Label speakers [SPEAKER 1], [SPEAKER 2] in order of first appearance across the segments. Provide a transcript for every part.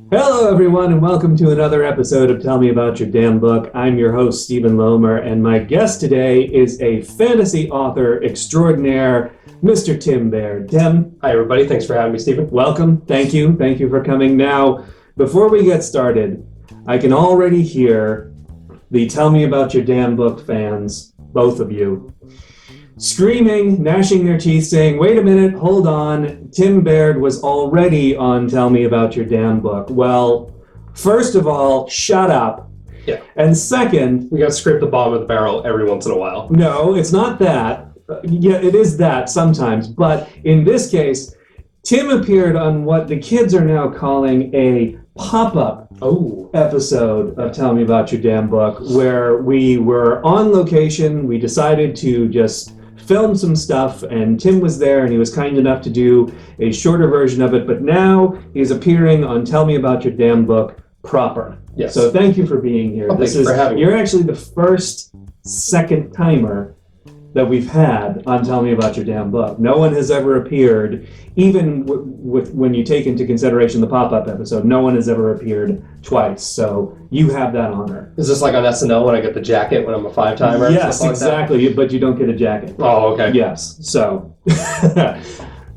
[SPEAKER 1] Hello, everyone, and welcome to another episode of Tell Me About Your Damn Book. I'm your host, Stephen Lomer, and my guest today is a fantasy author extraordinaire, Mr. Tim Baird. Tim.
[SPEAKER 2] Hi, everybody. Thanks for having me, Stephen.
[SPEAKER 1] Welcome. Thank you. Thank you for coming. Now, before we get started, I can already hear the Tell Me About Your Damn Book fans, both of you, screaming, gnashing their teeth, saying, wait a minute, hold on, Tim Baird was already on Tell Me About Your Damn Book. Well, first of all, shut up.
[SPEAKER 2] Yeah.
[SPEAKER 1] And second...
[SPEAKER 2] We got to scrape the bottom of the barrel every once in a while.
[SPEAKER 1] No, it's not that. Yeah, it is that sometimes. But in this case, Tim appeared on what the kids are now calling a pop-up episode of Tell Me About Your Damn Book, where we were on location. We decided to just film some stuff, and Tim was there, and he was kind enough to do a shorter version of it, but now he's appearing on Tell Me About Your Damn Book proper.
[SPEAKER 2] Yes.
[SPEAKER 1] So thank you for being here.
[SPEAKER 2] Thanks for having me.
[SPEAKER 1] You're actually the first second timer that we've had on Tell Me About Your Damn Book. No one has ever appeared, even with when you take into consideration the pop-up episode, no one has ever appeared twice, so you have that honor.
[SPEAKER 2] Is this like on SNL when I get the jacket when I'm a five-timer?
[SPEAKER 1] Yes, exactly, but you don't get a jacket.
[SPEAKER 2] Oh, okay.
[SPEAKER 1] Yes, so...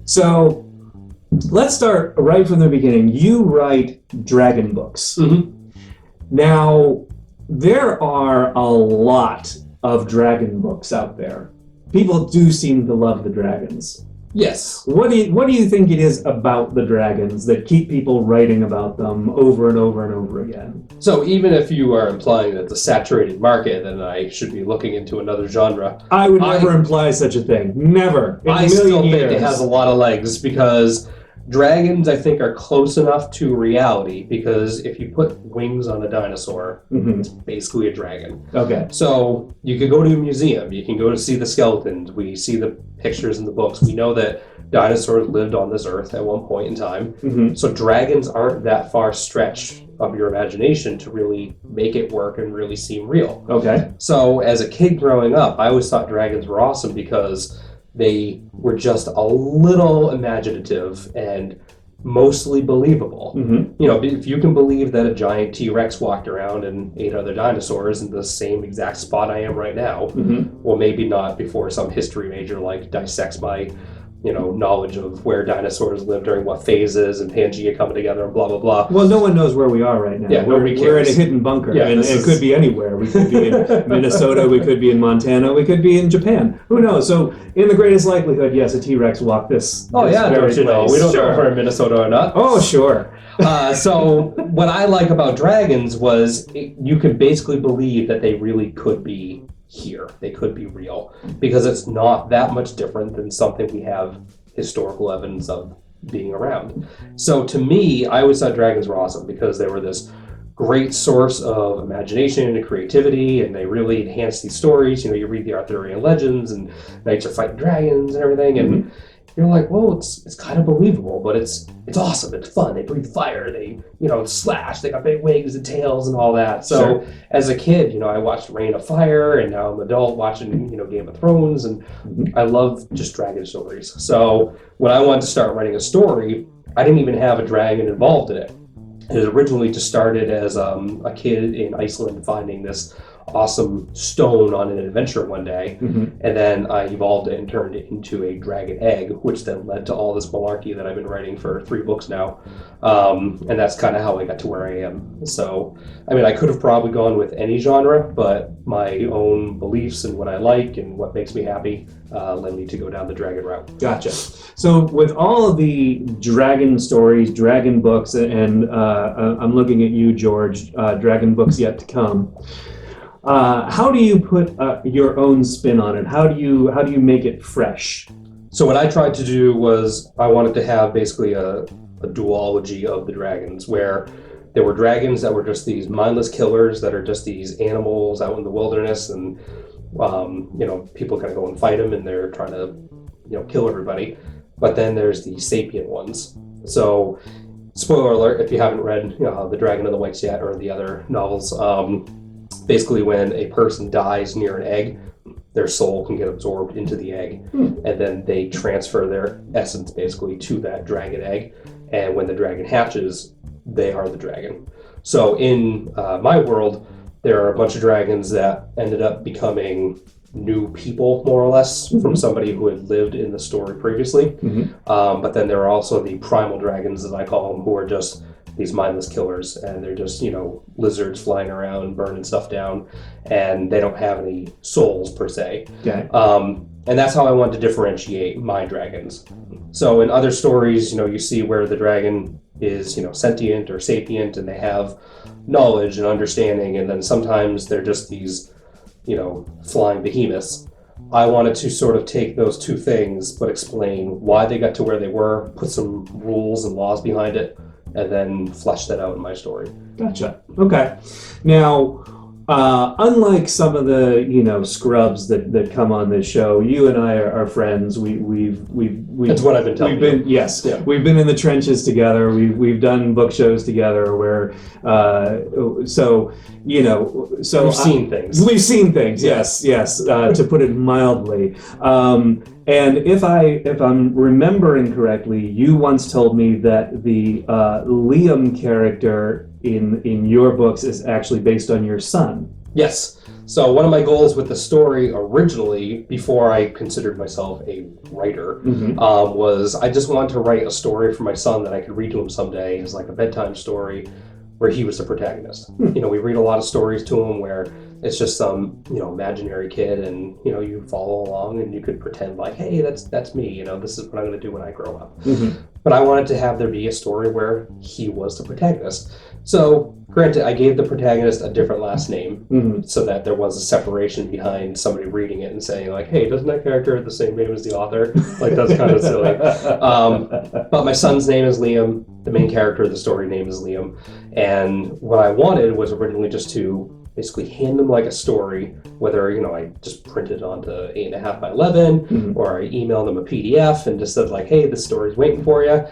[SPEAKER 1] So, let's start right from the beginning. You write dragon books.
[SPEAKER 2] Mm-hmm.
[SPEAKER 1] Now, there are a lot of dragon books out there. People do seem to love the dragons.
[SPEAKER 2] Yes.
[SPEAKER 1] What do you think it is about the dragons that keep people writing about them over and over and over again?
[SPEAKER 2] So even if you are implying that it's a saturated market, then I should be looking into another genre.
[SPEAKER 1] I would never imply such a thing. Never. In
[SPEAKER 2] I still think it has a lot of legs because dragons, I think, are close enough to reality because if you put wings on a dinosaur, it's basically a dragon.
[SPEAKER 1] Okay.
[SPEAKER 2] So you could go to a museum. You can go to see the skeletons. We see the pictures in the books. We know that dinosaurs lived on this earth at one point in time. So dragons aren't that far stretched of your imagination to really make it work and really seem real.
[SPEAKER 1] Okay.
[SPEAKER 2] So as a kid growing up, I always thought dragons were awesome because they were just a little imaginative and mostly believable. You know, if you can believe that a giant T-Rex walked around and ate other dinosaurs in the same exact spot I am right now, well, maybe not before some history major like dissects my, knowledge of where dinosaurs lived during what phases and Pangea coming together and blah, blah, blah.
[SPEAKER 1] Well, no one knows where we are right now.
[SPEAKER 2] Yeah,
[SPEAKER 1] we're in a hidden bunker, and it could be anywhere. We could be in Minnesota, we could be in Montana, we could be in Japan. Who knows? So, in the greatest likelihood, yes, a T-Rex walked this.
[SPEAKER 2] Oh, yeah, don't you know? We don't know if we're in Minnesota or not.
[SPEAKER 1] Oh, sure.
[SPEAKER 2] So, what I like about dragons was you could basically believe that they really could be here. They could be real because it's not that much different than something we have historical evidence of being around. So to me, I always thought dragons were awesome because they were this great source of imagination and creativity, and they really enhanced these stories. You read the Arthurian legends and knights are fighting dragons and everything, and you're like, well, it's kind of believable, but it's awesome. It's fun. They breathe fire. They, slash. They got big wings and tails and all that. So as a kid, I watched Reign of Fire, and now I'm an adult watching, Game of Thrones, and I love just dragon stories. So when I wanted to start writing a story, I didn't even have a dragon involved in it. It originally just started as a kid in Iceland finding this awesome stone on an adventure one day, and then I evolved it and turned it into a dragon egg, which then led to all this malarkey that I've been writing for 3 books now, and that's kind of how I got to where I am. So, I could have probably gone with any genre, but my own beliefs and what I like and what makes me happy led me to go down the dragon route.
[SPEAKER 1] Gotcha. So with all of the dragon stories, dragon books, and I'm looking at you, George, dragon books yet to come, how do you put your own spin on it? How do you make it fresh?
[SPEAKER 2] So what I tried to do was I wanted to have basically a duology of the dragons, where there were dragons that were just these mindless killers that are just these animals out in the wilderness, and people kind of go and fight them, and they're trying to kill everybody. But then there's the sapient ones. So spoiler alert if you haven't read The Dragon and the Whites yet or the other novels. Basically, when a person dies near an egg, their soul can get absorbed into the egg, and then they transfer their essence basically to that dragon egg. And when the dragon hatches, they are the dragon. So in my world, there are a bunch of dragons that ended up becoming new people, more or less, from somebody who had lived in the story previously. But then there are also the primal dragons, as I call them, who are just these mindless killers, and they're just, lizards flying around, burning stuff down, and they don't have any souls per se.
[SPEAKER 1] Okay.
[SPEAKER 2] And that's how I wanted to differentiate my dragons. So in other stories, you see where the dragon is, sentient or sapient, and they have knowledge and understanding, and then sometimes they're just these, flying behemoths. I wanted to sort of take those two things, but explain why they got to where they were, put some rules and laws behind it, and then flesh that out in my story.
[SPEAKER 1] Gotcha. Okay. Now, unlike some of the scrubs that come on this show, you and I are friends. We've
[SPEAKER 2] That's what I've been telling you.
[SPEAKER 1] Yes,
[SPEAKER 2] yeah.
[SPEAKER 1] We've been in the trenches together. We've done book shows together. Where we've
[SPEAKER 2] seen things.
[SPEAKER 1] We've seen things. Yes. To put it mildly. And if I'm remembering correctly, you once told me that the Liam character in your books is actually based on your son.
[SPEAKER 2] Yes. So one of my goals with the story originally, before I considered myself a writer, was I just wanted to write a story for my son that I could read to him someday as like a bedtime story where he was the protagonist. We read a lot of stories to him where it's just some, imaginary kid, and, you follow along and you could pretend like, hey, that's me, this is what I'm going to do when I grow up. But I wanted to have there be a story where he was the protagonist. So, granted, I gave the protagonist a different last name so that there was a separation behind somebody reading it and saying like, hey, doesn't that character have the same name as the author? Like, that's kind of silly. But my son's name is Liam. The main character of the story name is Liam. And what I wanted was originally just to basically hand them like a story, whether, I just printed onto 8.5 by 11 or I emailed them a PDF and just said like, hey, this story's waiting for you.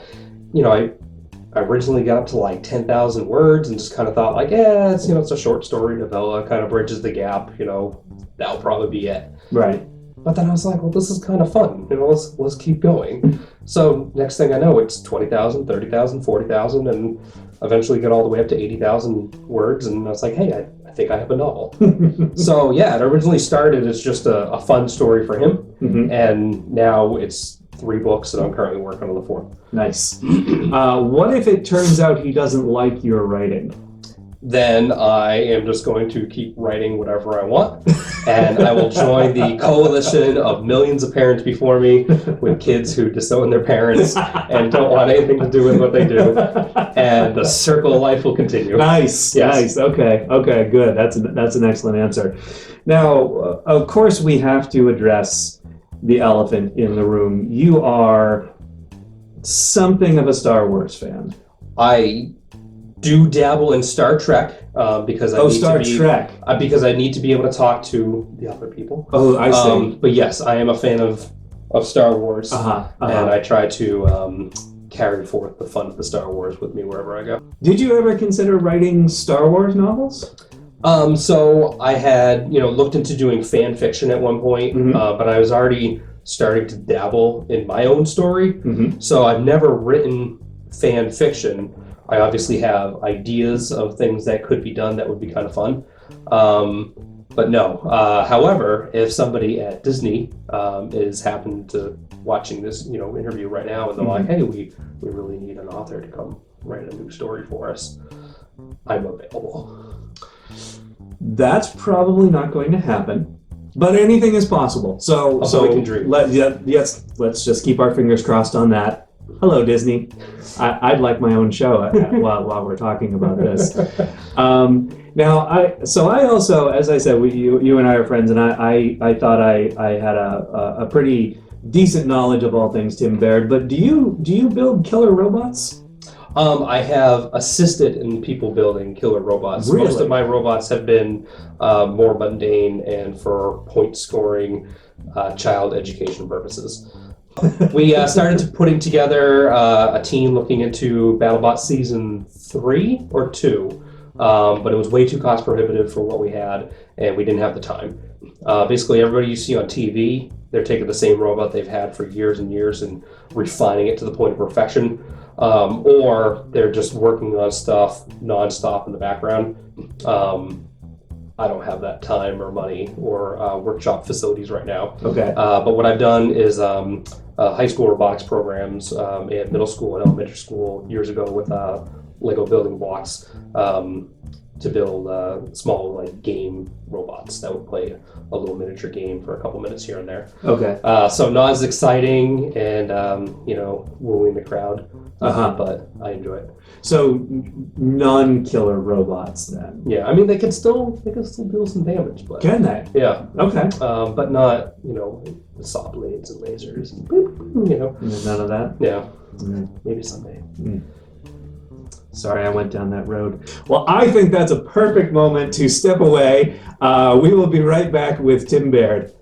[SPEAKER 2] I originally got up to like 10,000 words and just kind of thought like, yeah, it's a short story novella, kind of bridges the gap, that'll probably be it.
[SPEAKER 1] Right.
[SPEAKER 2] But then I was like, well, this is kind of fun, let's keep going. So next thing I know, it's 20,000, 30,000, 40,000, and eventually got all the way up to 80,000 words. And I was like, hey, I think I have a novel. So yeah, it originally started as just a fun story for him. And now it's 3 books, and I'm currently working on the 4th.
[SPEAKER 1] Nice. What if it turns out he doesn't like your writing?
[SPEAKER 2] Then I am just going to keep writing whatever I want, and I will join the coalition of millions of parents before me with kids who disown their parents and don't want anything to do with what they do, and the circle of life will continue.
[SPEAKER 1] Nice,
[SPEAKER 2] yes.
[SPEAKER 1] Nice. Okay, good. That's an excellent answer. Now, of course, we have to address the elephant in the room. You are something of a Star Wars fan.
[SPEAKER 2] I do dabble in Star Trek because because I need to be able to talk to the other people.
[SPEAKER 1] Oh, I see.
[SPEAKER 2] But yes, I am a fan of Star Wars, and I try to carry forth the fun of the Star Wars with me wherever I go.
[SPEAKER 1] Did you ever consider writing Star Wars novels?
[SPEAKER 2] So I had looked into doing fan fiction at one point, but I was already starting to dabble in my own story. So I've never written fan fiction. I obviously have ideas of things that could be done that would be kind of fun. But no. However, if somebody at Disney is happening to watching this interview right now and they're like, hey, we really need an author to come write a new story for us, I'm available.
[SPEAKER 1] That's probably not going to happen, but anything is possible. So
[SPEAKER 2] we can dream.
[SPEAKER 1] Let's just keep our fingers crossed on that. Hello, Disney. I'd like my own show while we're talking about this. Now, I also, as I said, you and I are friends, and I thought I had a pretty decent knowledge of all things Tim Baird. But do you build killer robots?
[SPEAKER 2] I have assisted in people building killer robots.
[SPEAKER 1] Really?
[SPEAKER 2] Most of my robots have been more mundane and for point scoring, child education purposes. We started putting together a team looking into BattleBot Season 3 or 2, but it was way too cost prohibitive for what we had, and we didn't have the time. Basically, everybody you see on TV, they're taking the same robot they've had for years and years and refining it to the point of perfection. or they're just working on stuff nonstop in the background. I don't have that time or money or workshop facilities right now.
[SPEAKER 1] Okay.
[SPEAKER 2] But what I've done is high school robotics programs and middle school and elementary school years ago with Lego building blocks to build small like game robots that would play a little miniature game for a couple minutes here and there.
[SPEAKER 1] Okay.
[SPEAKER 2] So not as exciting and wooing the crowd, but I enjoy it.
[SPEAKER 1] So non-killer robots then.
[SPEAKER 2] Yeah, I mean they can still deal some damage, but
[SPEAKER 1] Can they?
[SPEAKER 2] yeah,
[SPEAKER 1] Okay.
[SPEAKER 2] but not saw blades and lasers.
[SPEAKER 1] None of that.
[SPEAKER 2] Yeah,
[SPEAKER 1] Mm.
[SPEAKER 2] maybe someday.
[SPEAKER 1] Sorry, I went down that road. Well, I think that's a perfect moment to step away. We will be right back with Tim Baird.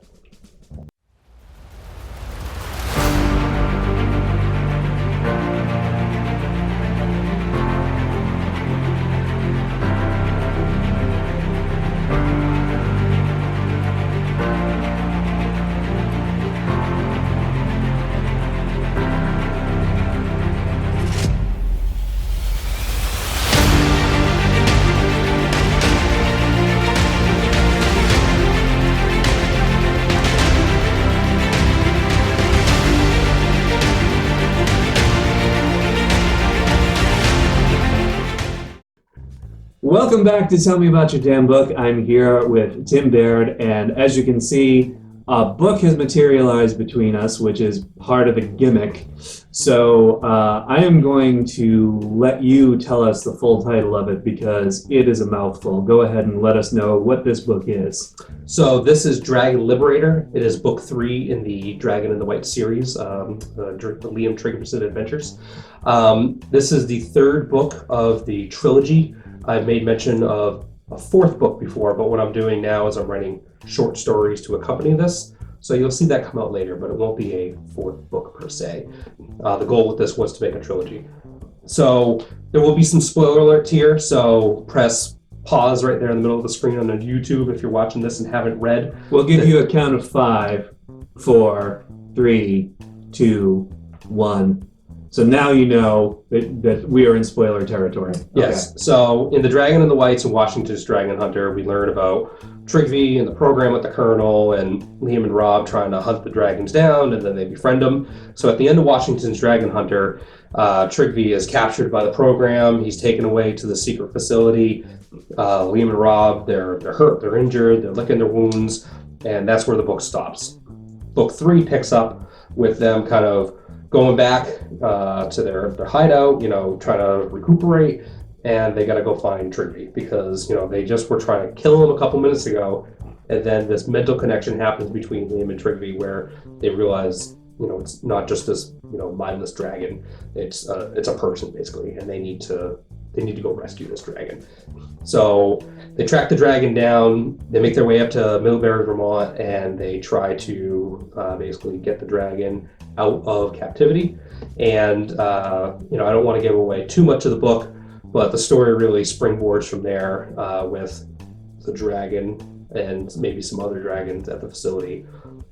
[SPEAKER 1] Welcome back to Tell Me About Your Damn Book. I'm here with Tim Baird, and as you can see, a book has materialized between us, which is part of the gimmick. So I am going to let you tell us the full title of it because it is a mouthful. Go ahead and let us know what this book is.
[SPEAKER 2] So this is Dragon Liberator. It is book 3 in the Dragon in the White series, the Liam Triggerson Adventures. This is the 3rd book of the trilogy. I've made mention of a 4th book before, but what I'm doing now is I'm writing short stories to accompany this. So you'll see that come out later, but it won't be a 4th book per se. The goal with this was to make a trilogy. So there will be some spoiler alerts here, so press pause right there in the middle of the screen on YouTube if you're watching this and haven't read.
[SPEAKER 1] We'll give you a count of 5, 4, 3, 2, 1. So now you know that we are in spoiler territory.
[SPEAKER 2] Yes. Okay. So in The Dragon and the Whites and Washington's Dragon Hunter, we learn about Trigvi and the program with the Colonel and Liam and Rob trying to hunt the dragons down, and then they befriend them. So at the end of Washington's Dragon Hunter, Trigvi is captured by the program. He's taken away to the secret facility. Liam and Rob, they're hurt, they're injured, they're licking their wounds, and that's where the book stops. Book 3 picks up with them kind of going back to their hideout, trying to recuperate, and they got to go find Trigvi because, they just were trying to kill him a couple minutes ago, and then this mental connection happens between Liam and Trigvi where they realize, it's not just this, mindless dragon, it's a person basically, and they need to go rescue this dragon. So they track the dragon down, they make their way up to Middlebury, Vermont, and they try to basically get the dragon out of captivity. And I don't want to give away too much of the book, but the story really springboards from there with the dragon and maybe some other dragons at the facility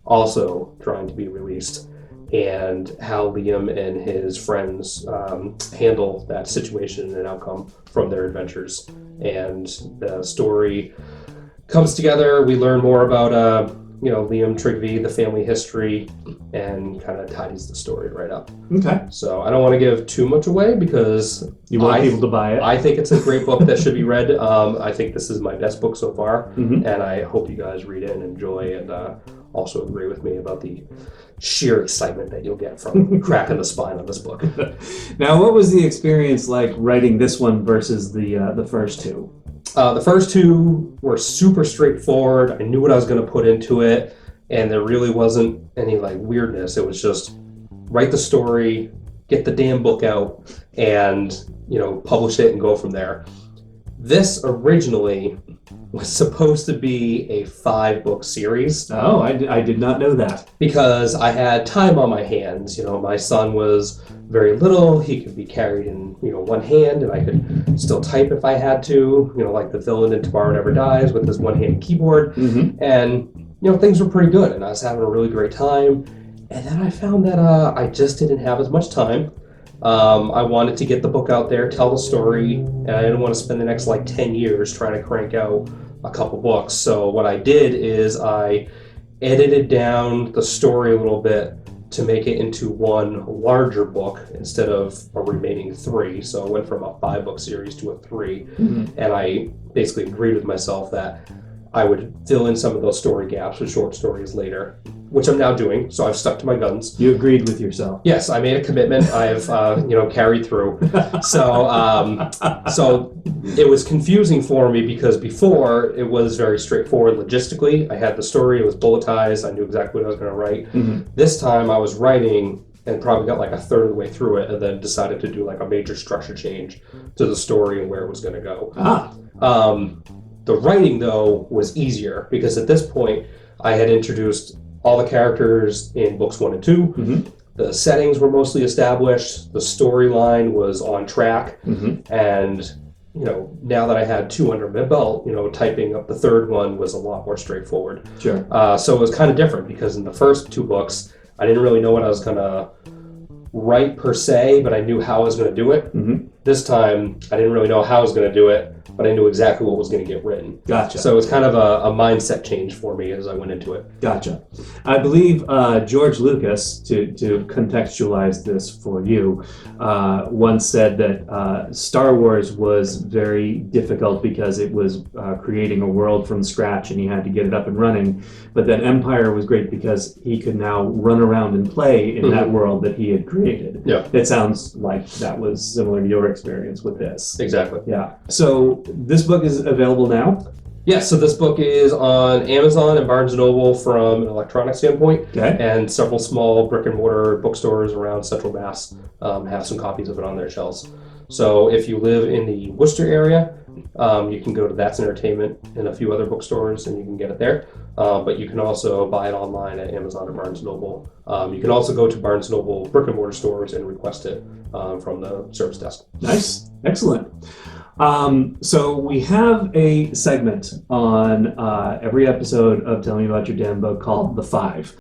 [SPEAKER 2] also trying to be released, and how Liam and his friends handle that situation and outcome from their adventures. And the story comes together. We learn more about Liam, Trigvi, the family history, and kind of tidies the story right up.
[SPEAKER 1] Okay.
[SPEAKER 2] So I don't want to give too much away because
[SPEAKER 1] you want people to buy it.
[SPEAKER 2] I think it's a great book that should be read. I think this is my best book so far, and I hope you guys read it and enjoy, and also agree with me about the sheer excitement that you'll get from cracking the spine on this book.
[SPEAKER 1] Now, what was the experience like writing this one versus the first 2?
[SPEAKER 2] The first 2 were super straightforward. I knew what I was going to put into it, and there really wasn't any weirdness. It was just write the story, get the damn book out, and publish it and go from there. This originally was supposed to be a 5-book series.
[SPEAKER 1] Oh, I did not know that.
[SPEAKER 2] Because I had time on my hands. My son was very little. He could be carried in, one hand, and I could still type if I had to, like the villain in Tomorrow Never Dies with this one-handed keyboard. And, things were pretty good, and I was having a really great time. And then I found that I just didn't have as much time. I wanted to get the book out there, tell the story, and I didn't want to spend the next 10 years trying to crank out a couple books. So what I did is I edited down the story a little bit to make it into one larger book instead of a remaining 3. So I went from a 5-book series to a 3.
[SPEAKER 1] Mm-hmm.
[SPEAKER 2] And I basically agreed with myself that I would fill in some of those story gaps with short stories later, which I'm now doing. So I've stuck to my guns.
[SPEAKER 1] You agreed with yourself.
[SPEAKER 2] Yes, I made a commitment. I've carried through. So it was confusing for me because before it was very straightforward logistically. I had the story, it was bulletized, I knew exactly what I was going to write.
[SPEAKER 1] Mm-hmm.
[SPEAKER 2] This time I was writing and probably got a third of the way through it and then decided to do a major structure change to the story and where it was going to go. The writing, though, was easier because at this point I had introduced all the characters in books 1 and 2.
[SPEAKER 1] Mm-hmm.
[SPEAKER 2] The settings were mostly established. The storyline was on track.
[SPEAKER 1] Mm-hmm.
[SPEAKER 2] And, now that I had 2 under my belt, typing up the third one was a lot more straightforward.
[SPEAKER 1] Sure.
[SPEAKER 2] So it was kind of different because in the first 2 books, I didn't really know what I was going to write per se, but I knew how I was going to do it.
[SPEAKER 1] Mm-hmm.
[SPEAKER 2] This time, I didn't really know how I was going to do it, but I knew exactly what was going to get written.
[SPEAKER 1] Gotcha.
[SPEAKER 2] So it was kind of a mindset change for me as I went into it.
[SPEAKER 1] Gotcha. I believe George Lucas, to contextualize this for you, once said that Star Wars was very difficult because it was creating a world from scratch and he had to get it up and running. But then Empire was great because he could now run around and play in that world that he had created.
[SPEAKER 2] Yeah.
[SPEAKER 1] It sounds like that was similar to your experience with this.
[SPEAKER 2] Exactly.
[SPEAKER 1] Yeah. So this book is available now?
[SPEAKER 2] Yes, so this book is on Amazon and Barnes & Noble from an electronic standpoint,
[SPEAKER 1] Okay.
[SPEAKER 2] and several small brick and mortar bookstores around Central Mass have some copies of it on their shelves. So if you live in the Worcester area, you can go to That's Entertainment and a few other bookstores and you can get it there. But you can also buy it online at Amazon or Barnes & Noble. You can also go to Barnes & Noble brick and mortar stores and request it from the service desk.
[SPEAKER 1] Nice. Excellent. So we have a segment on every episode of Tell Me About Your Damn Book called The Five.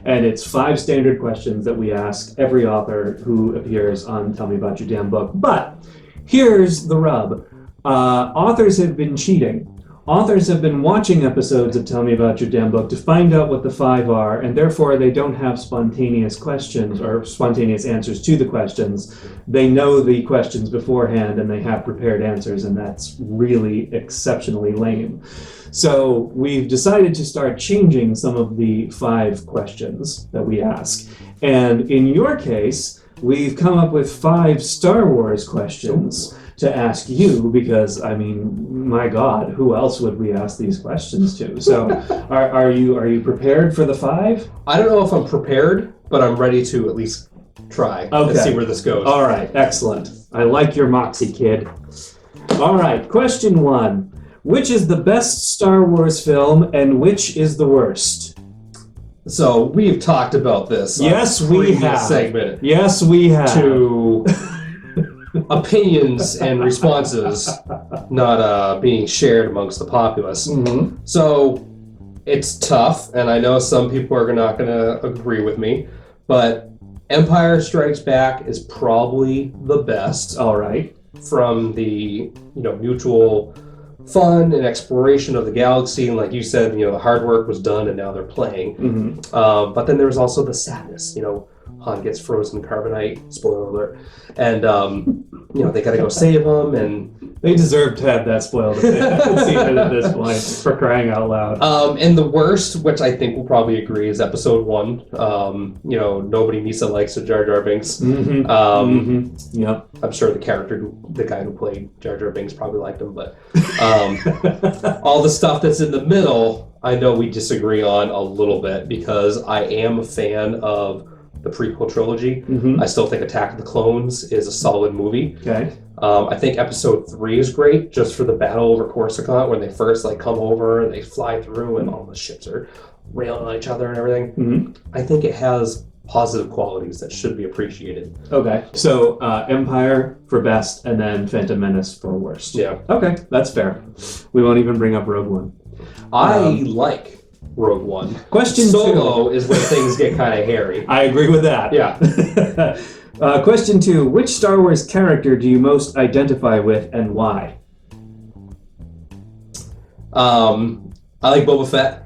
[SPEAKER 1] And it's 5 standard questions that we ask every author who appears on Tell Me About Your Damn Book. But here's the rub. Authors have been cheating. Authors have been watching episodes of Tell Me About Your Damn Book to find out what the 5 are, and therefore they don't have spontaneous questions or spontaneous answers to the questions. They know the questions beforehand and they have prepared answers, and that's really exceptionally lame. So we've decided to start changing some of the 5 questions that we ask. And in your case, we've come up with 5 Star Wars questions to ask you because, I mean, my God, who else would we ask these questions to? So are you prepared for the 5?
[SPEAKER 2] I don't know if I'm prepared, but I'm ready to at least try and see where this goes.
[SPEAKER 1] All right, excellent. I like your moxie, kid. All right, question 1. Which is the best Star Wars film and which is the worst?
[SPEAKER 2] So we've talked about this.
[SPEAKER 1] Yes, we have.
[SPEAKER 2] Segment.
[SPEAKER 1] Yes, we have.
[SPEAKER 2] To opinions and responses not being shared amongst the populace.
[SPEAKER 1] Mm-hmm.
[SPEAKER 2] So it's tough, and I know some people are not going to agree with me, but Empire Strikes Back is probably the best.
[SPEAKER 1] All right.
[SPEAKER 2] From the mutual fun and exploration of the galaxy, and like you said, the hard work was done and now they're playing.
[SPEAKER 1] Mm-hmm.
[SPEAKER 2] But then there's also the sadness. Han gets frozen carbonite, spoiler alert, and they got to go save him, and
[SPEAKER 1] they deserve to have that spoiled scene at this point, for crying out loud.
[SPEAKER 2] And the worst, which I think we'll probably agree, is Episode 1. Nobody Misa likes a Jar Jar Binks.
[SPEAKER 1] Mm-hmm. Yep.
[SPEAKER 2] I'm sure the guy who played Jar Jar Binks probably liked him, but all the stuff that's in the middle, I know we disagree on a little bit because I am a fan of the prequel trilogy.
[SPEAKER 1] Mm-hmm.
[SPEAKER 2] I still think Attack of the Clones is a solid movie.
[SPEAKER 1] Okay.
[SPEAKER 2] I think Episode 3 is great just for the battle over Coruscant when they first come over and they fly through and all the ships are railing on each other and everything.
[SPEAKER 1] Mm-hmm.
[SPEAKER 2] I think it has positive qualities that should be appreciated.
[SPEAKER 1] Okay. So Empire for best, and then Phantom Menace for worst.
[SPEAKER 2] Yeah.
[SPEAKER 1] Okay, that's fair. We won't even bring up Rogue One.
[SPEAKER 2] I like Rogue One.
[SPEAKER 1] Question
[SPEAKER 2] Solo is where things get kind of hairy.
[SPEAKER 1] I agree with that.
[SPEAKER 2] Yeah.
[SPEAKER 1] Question 2. Which Star Wars character do you most identify with and why?
[SPEAKER 2] I like Boba Fett.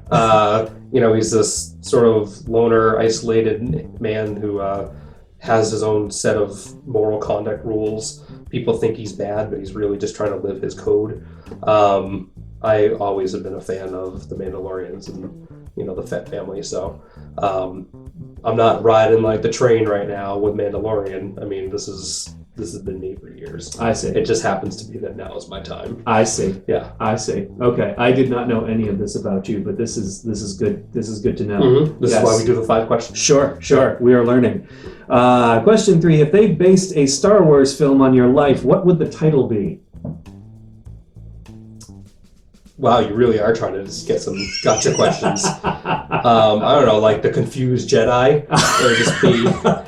[SPEAKER 2] He's this sort of loner, isolated man who has his own set of moral conduct rules. People think he's bad, but he's really just trying to live his code. I always have been a fan of the Mandalorians and the Fett family. So I'm not riding like the train right now with Mandalorian. I mean, this has been me for years.
[SPEAKER 1] I see.
[SPEAKER 2] It just happens to be that now is my time.
[SPEAKER 1] I see.
[SPEAKER 2] Yeah.
[SPEAKER 1] I see. Okay. I did not know any of this about you, but this is good. This is good to know.
[SPEAKER 2] Mm-hmm. This is why we do the 5 questions.
[SPEAKER 1] Sure. We are learning. Question 3. If they based a Star Wars film on your life, what would the title be?
[SPEAKER 2] Wow, you really are trying to just get some gotcha questions. I don't know, like The Confused Jedi. It would just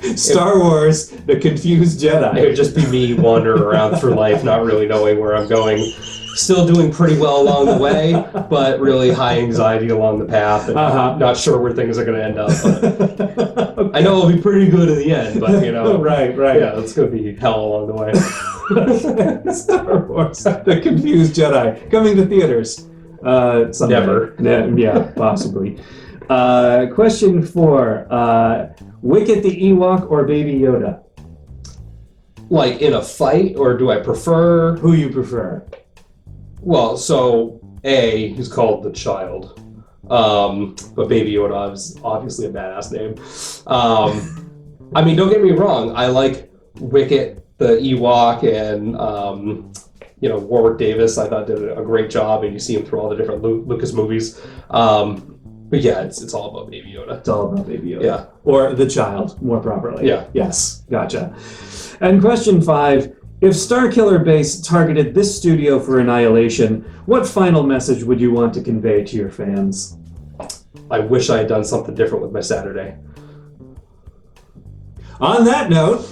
[SPEAKER 2] be
[SPEAKER 1] Star Wars, The Confused Jedi.
[SPEAKER 2] It would just be me wandering around through life, not really knowing where I'm going. Still doing pretty well along the way, but really high anxiety along the path, and not sure where things are going to end up. But okay. I know it'll be pretty good in the end, but
[SPEAKER 1] right.
[SPEAKER 2] Yeah, it's going to be hell along the way.
[SPEAKER 1] Star Wars, The Confused Jedi, coming to theaters. Someday.
[SPEAKER 2] Never.
[SPEAKER 1] Yeah, possibly. Question 4. Wicket the Ewok or Baby Yoda?
[SPEAKER 2] Like in a fight, or do I prefer?
[SPEAKER 1] Who you prefer?
[SPEAKER 2] Well, so A, he's called the child. But Baby Yoda is obviously a badass name. I mean, don't get me wrong. I like Wicket the Ewok and Warwick Davis. I thought did a great job, and you see him through all the different Lucas movies. But yeah, it's all about Baby Yoda.
[SPEAKER 1] It's all about Baby Yoda.
[SPEAKER 2] Yeah.
[SPEAKER 1] Or the child, more properly.
[SPEAKER 2] Yeah.
[SPEAKER 1] Yes. Gotcha. And question 5. If Starkiller Base targeted this studio for annihilation, what final message would you want to convey to your fans?
[SPEAKER 2] I wish I had done something different with my Saturday.
[SPEAKER 1] On that note,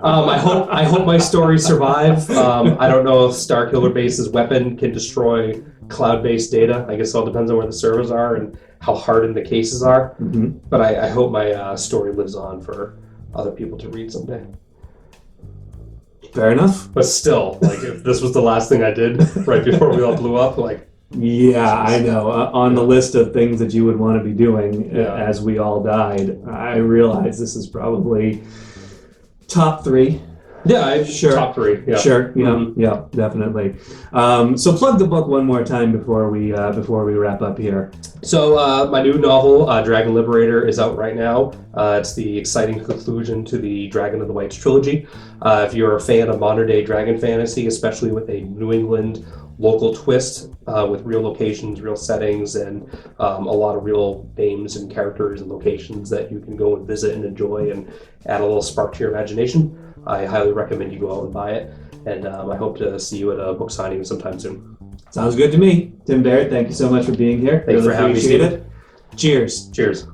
[SPEAKER 2] I hope my stories survive. I don't know if Starkiller Base's weapon can destroy cloud-based data. I guess it all depends on where the servers are and how hardened the cases are.
[SPEAKER 1] Mm-hmm.
[SPEAKER 2] But I hope my story lives on for other people to read someday.
[SPEAKER 1] Fair enough.
[SPEAKER 2] But still, like, if this was the last thing I did right before we all blew up, like...
[SPEAKER 1] Yeah, I know. On the list of things that you would want to be doing as we all died, I realize this is probably top 3.
[SPEAKER 2] Yeah,
[SPEAKER 1] sure.
[SPEAKER 2] Top 3. Yeah.
[SPEAKER 1] Sure. Yeah, definitely. So plug the book one more time before we wrap up here.
[SPEAKER 2] So my new novel, Dragon Liberator, is out right now. It's the exciting conclusion to the Dragon of the Whites trilogy. If you're a fan of modern day dragon fantasy, especially with a New England local twist, with real locations, real settings, and a lot of real names and characters and locations that you can go and visit and enjoy and add a little spark to your imagination, I highly recommend you go out and buy it. And I hope to see you at a book signing sometime soon.
[SPEAKER 1] Sounds good to me. Tim Baird, thank you so much for being here.
[SPEAKER 2] Thanks for having me,
[SPEAKER 1] appreciate
[SPEAKER 2] Stephen.
[SPEAKER 1] it. Cheers.
[SPEAKER 2] Cheers.